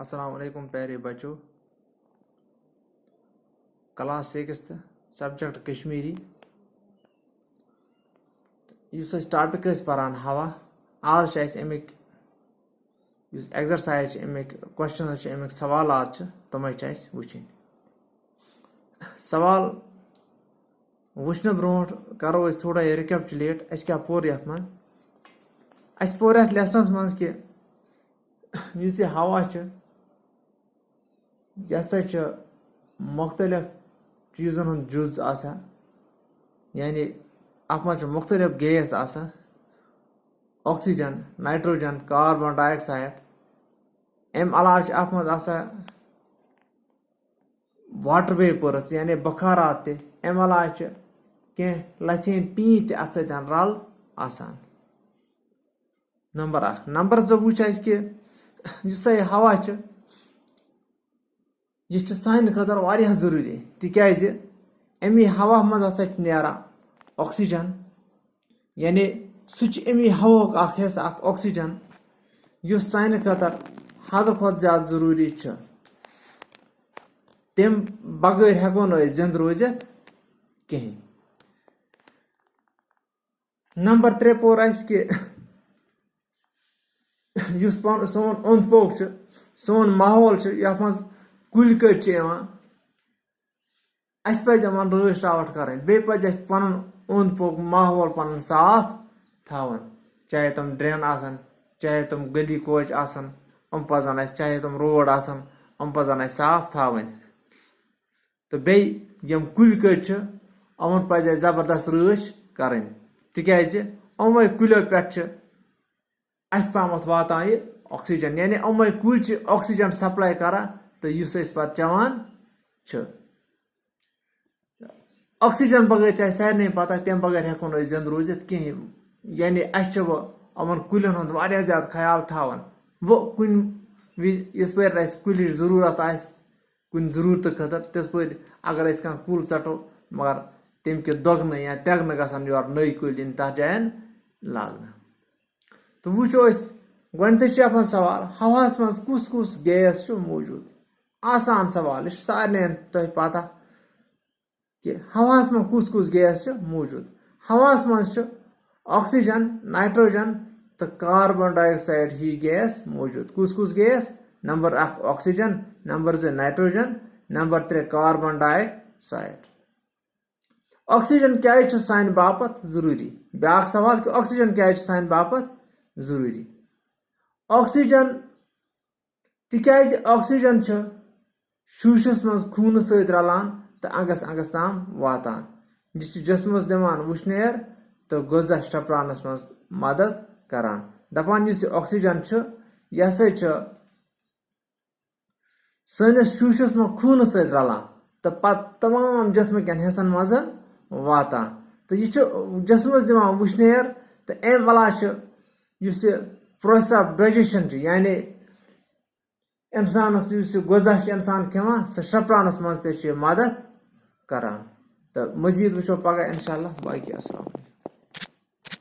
अस्सलाम वालेकुम प्यारे बच्चों। Class 6th subject Kashmiri use topic परान हवा आज अमिक एक्सरसाइज अमिक क्वेश्चन अमिक सवालात तम वुचन सवाल वुचन ब्रो करो थोड़ा रिकैपिचुलेट क्या पोर ये मन पोर ये लेसनस मज कि हवा यह मुख्तलिफ चीज़न हूँ जुज आसा यानी अत मज मुख्तलिफ गैस आसा ऑक्सीजन नाइट्रोजन कार्बन डाइऑक्साइड अम अलाव अत मज आसा वाटर वेपर्स यानी बखारात अम अलाव कह लचन पी अत सतन रल आसान नंबर 1 नंबर 2 वुच कि यह हवा यह सान खतर वारिया जरूरी तिकाज अमी हवा मज हसा नेरा ऑक्सीजन यानी सह अमी हवा हिस्सा ऑक्सीजन युस सान खतर हद खुद ज्यादा जरूरी तम बगैर हेको न जिंद रोजित कहें। नंबर 3 पोर कि सोन ओंद पोक सोन माहौल ये मज कुल कट पज रच रावट कर बे पज पन ओंद पोक माहौल पन साफ थावन चाहे तुम ड्रेन आसन चाहे तुम गली कोच आसन पजन चाहे तुम रोड आसन पजन साफ थावन तो बे यम कुल कट पज जबरदस्त रच कर तिकाज अमे कुलो पे ताम वातान यह ऑक्सीजन यानी अमे कुल ऑक्सीजन सप्लाई करान तो युस पे चवान ऑक्सीजन बगैर सारे पता तम बगैर हेको न जिंद रोजित कहें यानी अमन कुलन हूं वारिया ज्यादा ख्याल थावन वो कुन इस पे कुल जरूरत कुन जरूरत खतर तिस पे अगर कह कुल चटो मगर तम के दोगन या तेगन गसान योर नई कुल इन तथ जायन लागन तो वो गणित सवाल हवास मज कुस कुस गैस मौजूद आसान सवाल सारे तुम पता कि हवास में कुस कुस गैस मौजूद हवास मज ऑक्सीजन नाइट्रोजन तो कार्बन डाइऑक्साइड ही गैस मौजूद कुस कुस gas number 1 oxygen number 2 nitrogen number 3 carbon dioxide. Oxygen क्या सान बापत जरूरी ब्या सवाल कि ऑक्सीजन क्या सान बापत जरूरी ऑक्सीजन तिकाज ऑक्सीजन शूशस मज खून सत रलान तो अंगस अंगस ताम वातान यह जिस्मस दिवान वुशनेर तो गजा शपरानस मज मदद करान दपान इस ऑक्सीजन यह सनिस शूशस मज खून सत रलान तो पत तमाम जिस्म कन हिस्सन मज वातान तो यह जिस्मस दिवान वुशनेर तो अम अलाव प्रोसेस ऑफ डाइजेशन यानी इंसानस गजा इंसान खवान सह शपरानस मज मदद करान तो मजीद वो पगह इंशाल्लाह बाकी अस्सलाम।